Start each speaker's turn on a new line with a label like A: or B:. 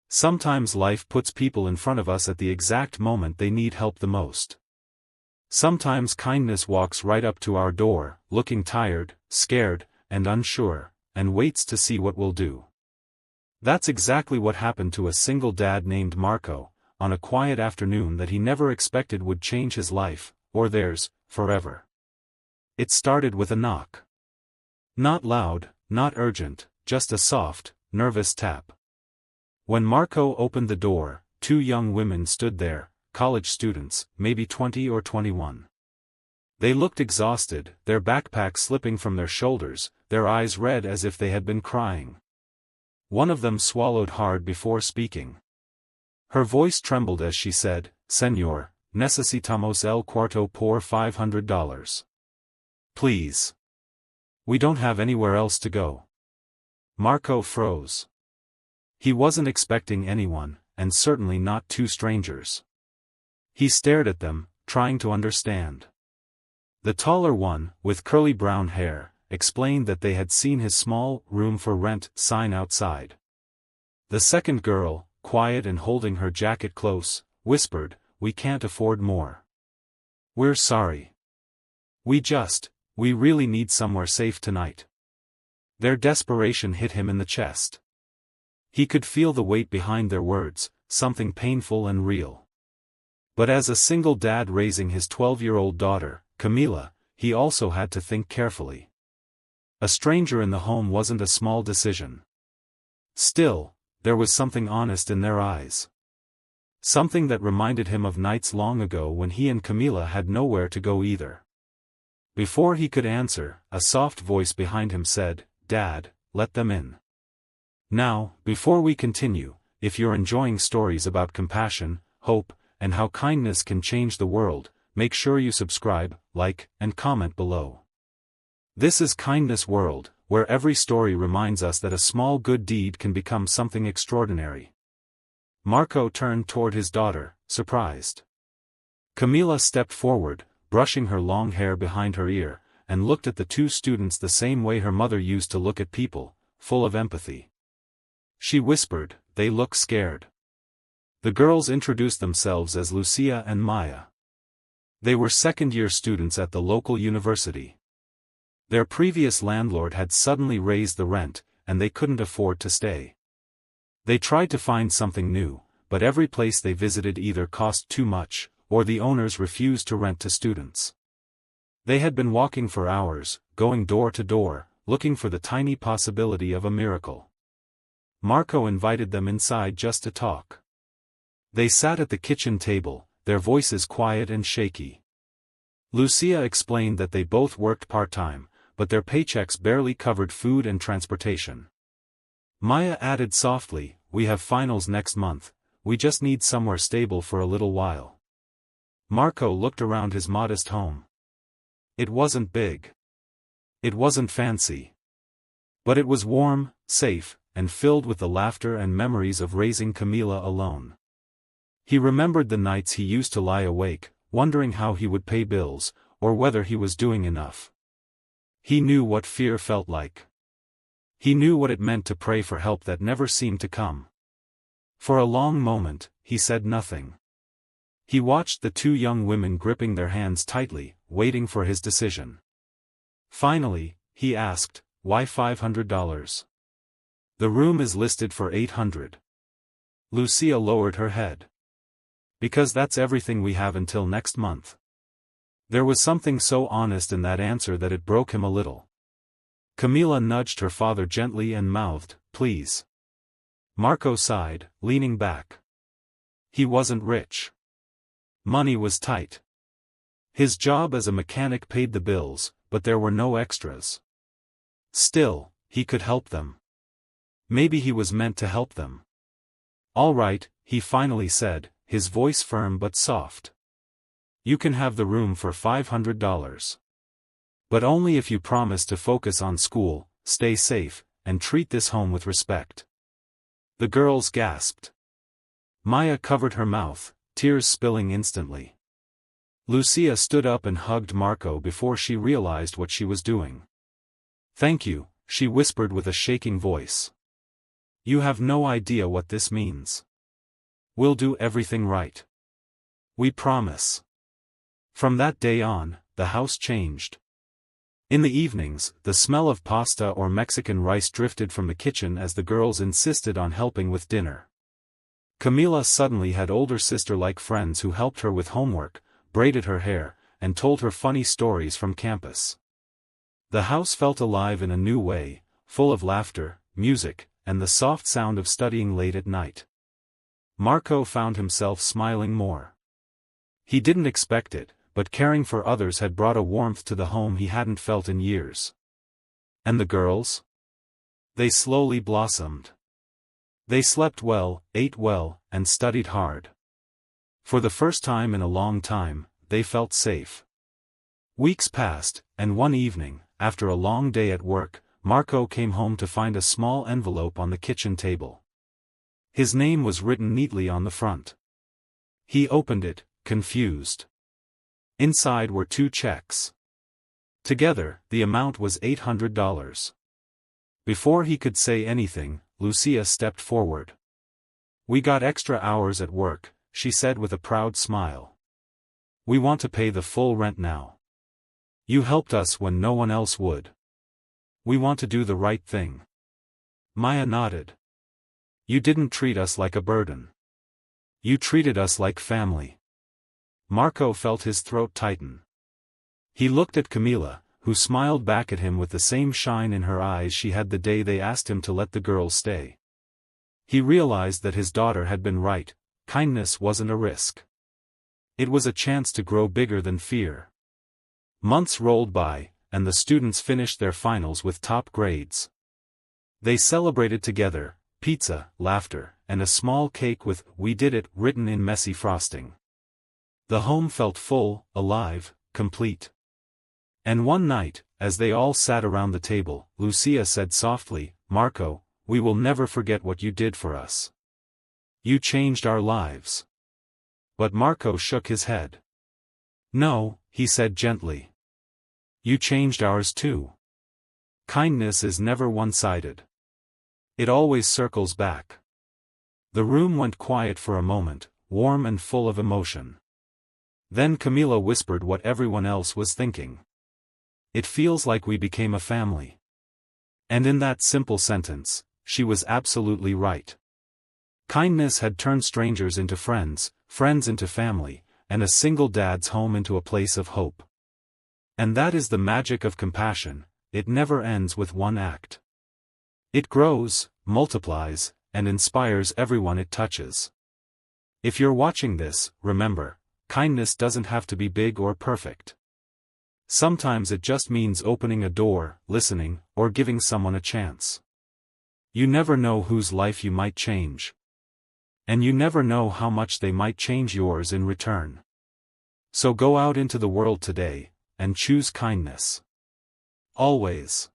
A: Sometimes life puts people in front of us at the exact moment they need help the most. Sometimes kindness walks right up to our door, looking tired, scared, and unsure, and waits to see what we'll do. That's exactly what happened to a single dad named Marco, on a quiet afternoon that he never expected would change his life, or theirs, forever. It started with a knock. Not loud, not urgent, just a soft, nervous tap. When Marco opened the door, two young women stood there, college students, maybe 20 or 21. They looked exhausted, their backpacks slipping from their shoulders, their eyes red as if they had been crying. One of them swallowed hard before speaking. Her voice trembled as she said, "Señor, necesitamos el cuarto por $500. Please. We don't have anywhere else to go." Marco froze. He wasn't expecting anyone, and certainly not two strangers. He stared at them, trying to understand. The taller one, with curly brown hair, explained that they had seen his small room for rent sign outside. The second girl, quiet and holding her jacket close, whispered, "We can't afford more. We're sorry. We really need somewhere safe tonight." Their desperation hit him in the chest. He could feel the weight behind their words, something painful and real. But as a single dad raising his 12-year-old daughter, Camila, he also had to think carefully. A stranger in the home wasn't a small decision. Still, there was something honest in their eyes. Something that reminded him of nights long ago when he and Camila had nowhere to go either. Before he could answer, a soft voice behind him said, "Dad, let them in." Now, before we continue, if you're enjoying stories about compassion, hope, and how kindness can change the world, make sure you subscribe, like, and comment below. This is Kindness World, where every story reminds us that a small good deed can become something extraordinary. Marco turned toward his daughter, surprised. Camila stepped forward, brushing her long hair behind her ear, and looked at the two students the same way her mother used to look at people, full of empathy. She whispered, "They look scared." The girls introduced themselves as Lucia and Maya. They were second-year students at the local university. Their previous landlord had suddenly raised the rent, and they couldn't afford to stay. They tried to find something new, but every place they visited either cost too much, or the owners refused to rent to students. They had been walking for hours, going door to door, looking for the tiny possibility of a miracle. Marco invited them inside just to talk. They sat at the kitchen table, their voices quiet and shaky. Lucia explained that they both worked part-time, but their paychecks barely covered food and transportation. Maya added softly, "We have finals next month, we just need somewhere stable for a little while." Marco looked around his modest home. It wasn't big. It wasn't fancy. But it was warm, safe, and filled with the laughter and memories of raising Camila alone. He remembered the nights he used to lie awake, wondering how he would pay bills, or whether he was doing enough. He knew what fear felt like. He knew what it meant to pray for help that never seemed to come. For a long moment, he said nothing. He watched the two young women gripping their hands tightly, waiting for his decision. Finally, he asked, "Why $500? The room is listed for $800. Lucia lowered her head. "Because that's everything we have until next month." There was something so honest in that answer that it broke him a little. Camila nudged her father gently and mouthed, "Please." Marco sighed, leaning back. He wasn't rich. Money was tight. His job as a mechanic paid the bills, but there were no extras. Still, he could help them. Maybe he was meant to help them. "All right," he finally said, his voice firm but soft. "You can have the room for $500. But only if you promise to focus on school, stay safe, and treat this home with respect." The girls gasped. Maya covered her mouth, tears spilling instantly. Lucia stood up and hugged Marco before she realized what she was doing. "Thank you," she whispered with a shaking voice. You have no idea what this means. We'll do everything right. We promise. From that day on, the house changed. In the evenings, the smell of pasta or Mexican rice drifted from the kitchen as the girls insisted on helping with dinner. Camila suddenly had older sister-like friends who helped her with homework, braided her hair, and told her funny stories from campus. The house felt alive in a new way, full of laughter, music, and the soft sound of studying late at night. Marco found himself smiling more. He didn't expect it, but caring for others had brought a warmth to the home he hadn't felt in years. And the girls? They slowly blossomed. They slept well, ate well, and studied hard. For the first time in a long time, they felt safe. Weeks passed, and one evening, after a long day at work, Marco came home to find a small envelope on the kitchen table. His name was written neatly on the front. He opened it, confused. Inside were 2 checks. Together, the amount was $800. Before he could say anything, Lucia stepped forward. "We got extra hours at work," she said with a proud smile. "We want to pay the full rent now. You helped us when no one else would. We want to do the right thing." Maya nodded. "You didn't treat us like a burden. You treated us like family." Marco felt his throat tighten. He looked at Camila, who smiled back at him with the same shine in her eyes she had the day they asked him to let the girls stay. He realized that his daughter had been right. Kindness wasn't a risk. It was a chance to grow bigger than fear. Months rolled by, and the students finished their finals with top grades. They celebrated together, pizza, laughter, and a small cake with "We did it" written in messy frosting. The home felt full, alive, complete. And one night, as they all sat around the table, Lucia said softly, "Marco, we will never forget what you did for us. You changed our lives." But Marco shook his head. "No," he said gently. "You changed ours too. Kindness is never one-sided. It always circles back." The room went quiet for a moment, warm and full of emotion. Then Camila whispered what everyone else was thinking. "It feels like we became a family." And in that simple sentence, she was absolutely right. Kindness had turned strangers into friends, friends into family, and a single dad's home into a place of hope. And that is the magic of compassion. It never ends with one act. It grows, multiplies, and inspires everyone it touches. If you're watching this, remember, kindness doesn't have to be big or perfect. Sometimes it just means opening a door, listening, or giving someone a chance. You never know whose life you might change. And you never know how much they might change yours in return. So go out into the world today, and choose kindness. Always.